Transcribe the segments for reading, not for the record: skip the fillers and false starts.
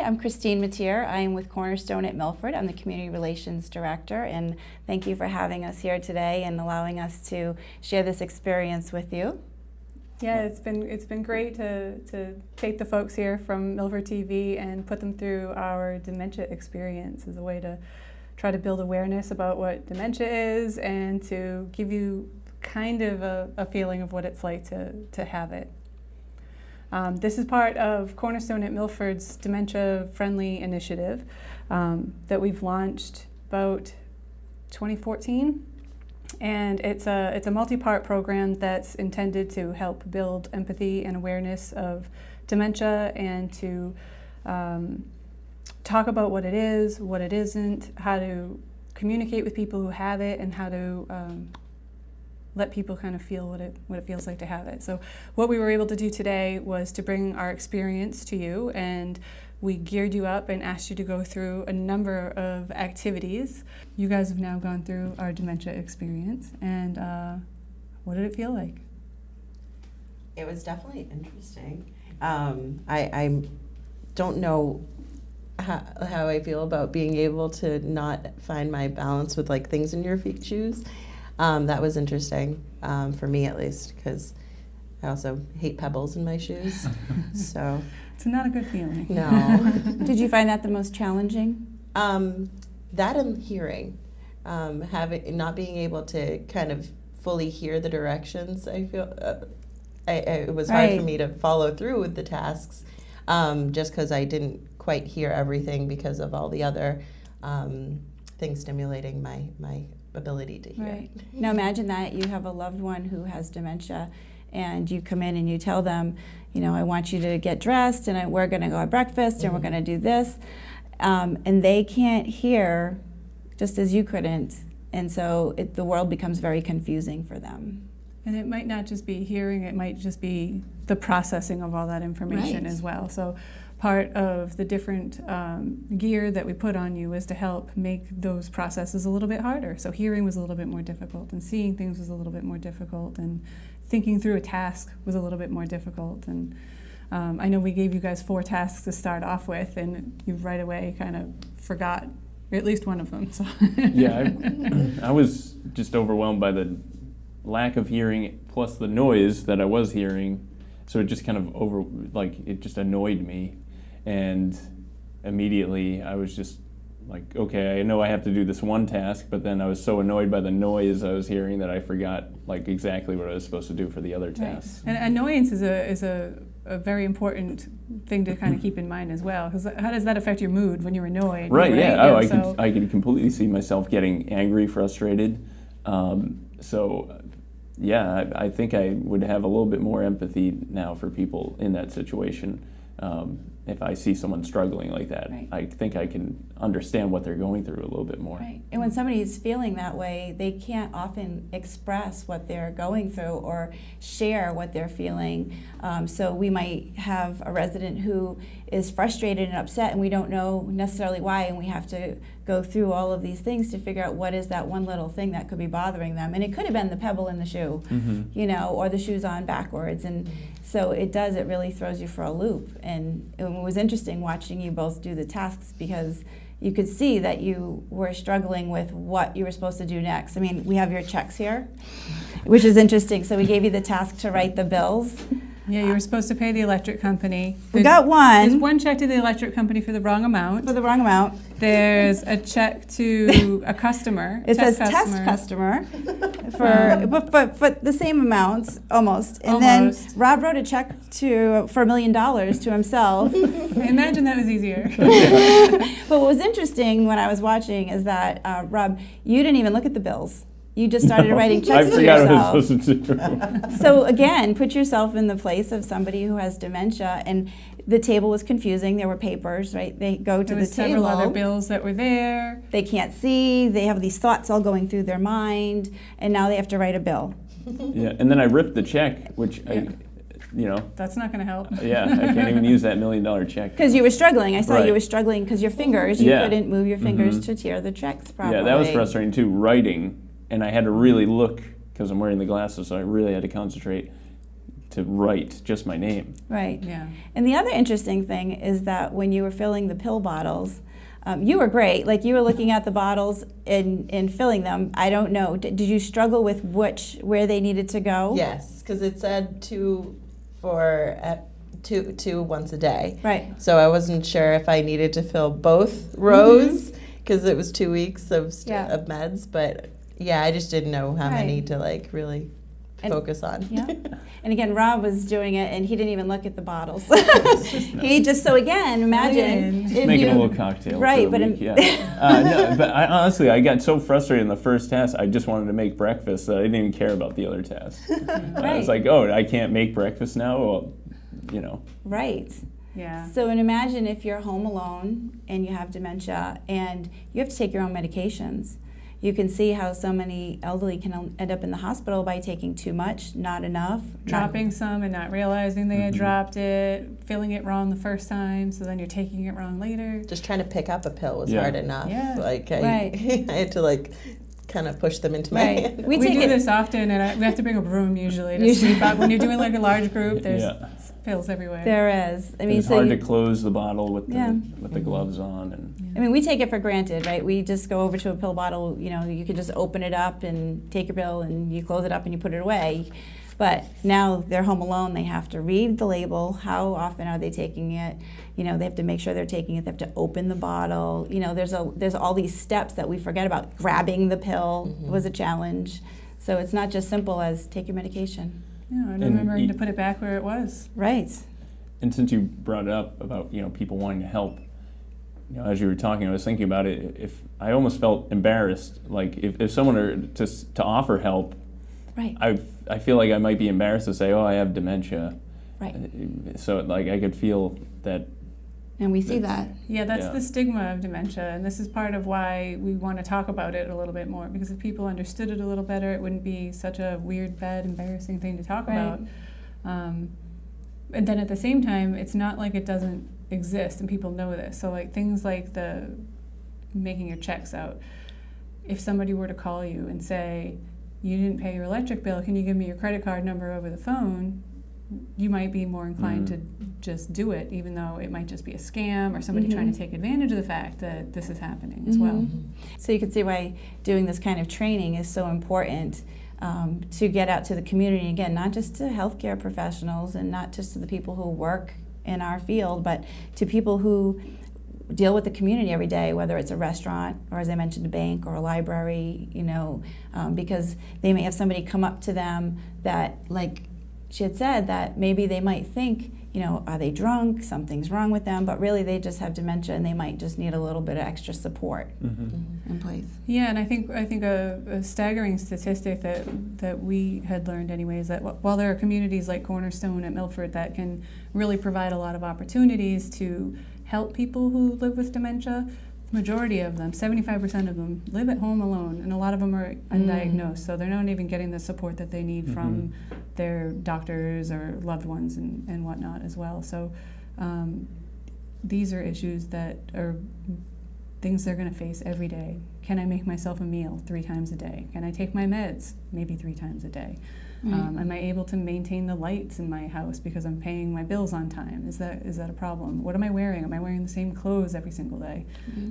I'm Christine Matier. I'm with Cornerstone at Milford. I'm the Community Relations Director, and thank you for having us here today and allowing us to share this experience with you. Yeah, it's been great to take the folks here from Milford TV and put them through our dementia experience as a way to try to build awareness about what dementia is and to give you kind of a feeling of what it's like to have it. This is part of Cornerstone at Milford's Dementia Friendly Initiative that we've launched about 2014. And it's a multi-part program that's intended to help build empathy and awareness of dementia and to talk about what it is, what it isn't, how to communicate with people who have it, and how to let people kind of feel what it feels like to have it. So what we were able to do today was to bring our experience to you, and we geared you up and asked you to go through a number of activities. You guys have now gone through our dementia experience, and what did it feel like? It was definitely interesting. I don't know how I feel about being able to not find my balance with like things in your feet shoes. That was interesting for me at least, because I also hate pebbles in my shoes. So it's not a good feeling. No. Did you find that the most challenging? That and hearing, not being able to kind of fully hear the directions. I feel it was hard for me to follow through with the tasks, just because I didn't quite hear everything because of all the other things stimulating my ability to hear. Right. Now imagine that you have a loved one who has dementia, and you come in and you tell them, you know, I want you to get dressed, and we're going to go have breakfast, and we're going to do this, and they can't hear, just as you couldn't, and so the world becomes very confusing for them. And it might not just be hearing; it might just be the processing of all that information as well. So part of the different gear that we put on you is to help make those processes a little bit harder. So hearing was a little bit more difficult, and seeing things was a little bit more difficult, and thinking through a task was a little bit more difficult. And I know we gave you guys 4 tasks to start off with, and you right away kind of forgot at least one of them. So. Yeah, I was just overwhelmed by the lack of hearing plus the noise that I was hearing. So it just kind of it just annoyed me. And immediately I was just like, okay, I know I have to do this one task, but then I was so annoyed by the noise I was hearing that I forgot like exactly what I was supposed to do for the other tasks. Right. And annoyance is a very important thing to kind of keep in mind as well, because how does that affect your mood when you're annoyed? Right, yeah. Oh, I could completely see myself getting angry, frustrated. Yeah, I think I would have a little bit more empathy now for people in that situation. If I see someone struggling like that, right. I think I can understand what they're going through a little bit more. Right. And when somebody is feeling that way, they can't often express what they're going through or share what they're feeling. So we might have a resident who is frustrated and upset, and we don't know necessarily why, and we have to go through all of these things to figure out what is that one little thing that could be bothering them. And it could have been the pebble in the shoe, you know, or the shoes on backwards. And so it really throws you for a loop. And it was interesting watching you both do the tasks, because you could see that you were struggling with what you were supposed to do next. I mean, we have your checks here, which is interesting. So we gave you the task to write the bills. Yeah, you were supposed to pay the electric company. We got one. There's one check to the electric company for the wrong amount. For the wrong amount. There's a check to a customer. It says test customer for but the same amounts almost. And then Rob wrote a check for $1 million to himself. Imagine that was easier. But what was interesting when I was watching is that Rob, you didn't even look at the bills. You just started writing checks to yourself. I forgot what I was supposed to do. So again, put yourself in the place of somebody who has dementia, and the table was confusing. There were papers, right? They go to the table. There were several other bills that were there. They can't see. They have these thoughts all going through their mind, and now they have to write a bill. Yeah, and then I ripped the check, which that's not going to help. Yeah, I can't even use that $1 million check. Because you were struggling. I saw Right. you were struggling because your fingers, you couldn't move your fingers to tear the checks properly. Yeah, that was frustrating too, writing. And I had to really look, because I'm wearing the glasses, so I really had to concentrate to write just my name. Right. Yeah. And the other interesting thing is that when you were filling the pill bottles, you were great. Like, you were looking at the bottles and filling them. I don't know. Did you struggle with where they needed to go? Yes, because it said two once a day. Right. So I wasn't sure if I needed to fill both rows because it was 2 weeks of meds. But yeah, I just didn't know how many to like really focus on. Yeah. And again, Rob was doing it, and he didn't even look at the bottles. He just, so again, imagine Just if Making you, a little cocktail right, for the but week, no, but honestly, I got so frustrated in the first task, I just wanted to make breakfast that I didn't even care about the other tasks. I was like, oh, I can't make breakfast now? Well, you know. right. Yeah. So, and imagine if you're home alone and you have dementia and you have to take your own medications. You can see how so many elderly can end up in the hospital by taking too much, not enough. Dropping some and not realizing they had dropped it, filling it wrong the first time, so then you're taking it wrong later. Just trying to pick up a pill was hard enough. Yeah. Like Right. I had to like kind of push them into my Right. hand. We do this often, and we have to bring a broom usually to sweep up. When you're doing like a large group, there's pills everywhere. There is. I mean, It's so hard to close the bottle with Yeah. the gloves on. And I mean, we take it for granted, right? We just go over to a pill bottle, you know, you can just open it up and take your pill and you close it up and you put it away. But now they're home alone, they have to read the label, how often are they taking it? You know, they have to make sure they're taking it, they have to open the bottle. You know, there's all these steps that we forget about. Grabbing the pill was a challenge. So it's not just simple as take your medication. Yeah, and remembering to put it back where it was. Right. And since you brought it up about, you know, people wanting to help, you know, as you were talking, I was thinking about it. If I almost felt embarrassed, like if someone were to offer help, Right. I feel like I might be embarrassed to say, oh, I have dementia. Right. So like I could feel that. And we see that. Yeah, that's Yeah. the stigma of dementia, and this is part of why we want to talk about it a little bit more, because if people understood it a little better, it wouldn't be such a weird, bad, embarrassing thing to talk about. And then at the same time, it's not like it doesn't exist, and people know this. So like things like the making your checks out. If somebody were to call you and say, you didn't pay your electric bill, can you give me your credit card number over the phone? You might be more inclined to just do it, even though it might just be a scam or somebody trying to take advantage of the fact that this is happening as well. So you can see why doing this kind of training is so important, to get out to the community, again, not just to healthcare professionals and not just to the people who work in our field, but to people who deal with the community every day, whether it's a restaurant or, as I mentioned, a bank or a library, you know, because they may have somebody come up to them that, like she had said, that maybe they might think, you know, are they drunk? Something's wrong with them, but really they just have dementia and they might just need a little bit of extra support in place. Yeah, and I think a staggering statistic that we had learned anyway is that while there are communities like Cornerstone at Milford that can really provide a lot of opportunities to help people who live with dementia, the majority of them, 75% of them, live at home alone, and a lot of them are undiagnosed, so they're not even getting the support that they need from their doctors or loved ones and whatnot as well. So these are issues that are things they're going to face every day. Can I make myself a meal 3 times a day? Can I take my meds maybe 3 times a day? Am I able to maintain the lights in my house because I'm paying my bills on time? Is that a problem? What am I wearing? Am I wearing the same clothes every single day?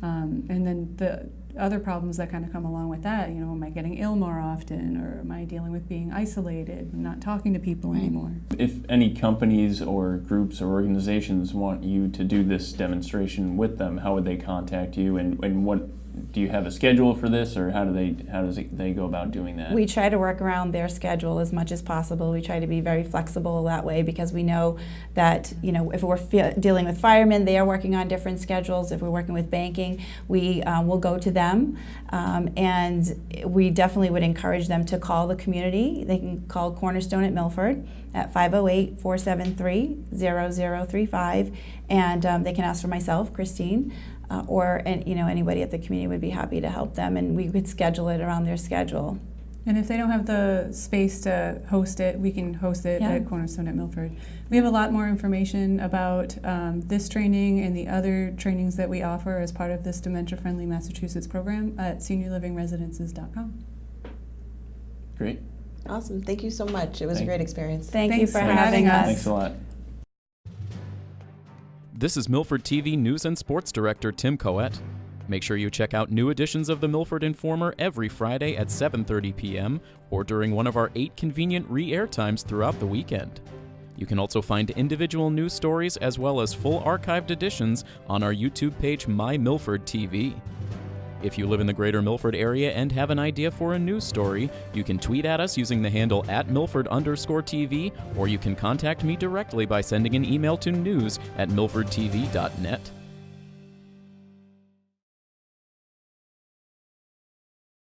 And then the other problems that kind of come along with that, you know, am I getting ill more often, or am I dealing with being isolated and not talking to people anymore? If any companies or groups or organizations want you to do this demonstration with them, how would they contact you, and what do you have a schedule for this, or how does they go about doing that? We try to work around their schedule as much as possible. We try to be very flexible that way, because we know that, you know, if we're dealing with firemen, they are working on different schedules. If we're working with banking, we will go to them, and we definitely would encourage them to call the community. They can call Cornerstone at Milford at 508-473-0035, and they can ask for myself, Christine, or anybody at the community would be happy to help them, and we could schedule it around their schedule. And if they don't have the space to host it, we can host it at Cornerstone at Milford. We have a lot more information about this training and the other trainings that we offer as part of this Dementia Friendly Massachusetts program at seniorlivingresidences.com. Great. Awesome. Thank you so much. It was a Thank great you. experience. Thank you Thanks for for having having us. Thanks a lot. This is Milford TV News and Sports Director Tim Coet. Make sure you check out new editions of the Milford Informer every Friday at 7:30 p.m. or during one of our 8 convenient re-air times throughout the weekend. You can also find individual news stories as well as full archived editions on our YouTube page My Milford TV. If you live in the greater Milford area and have an idea for a news story, you can tweet at us using the handle @Milford_TV, or you can contact me directly by sending an email to news@milfordtv.net.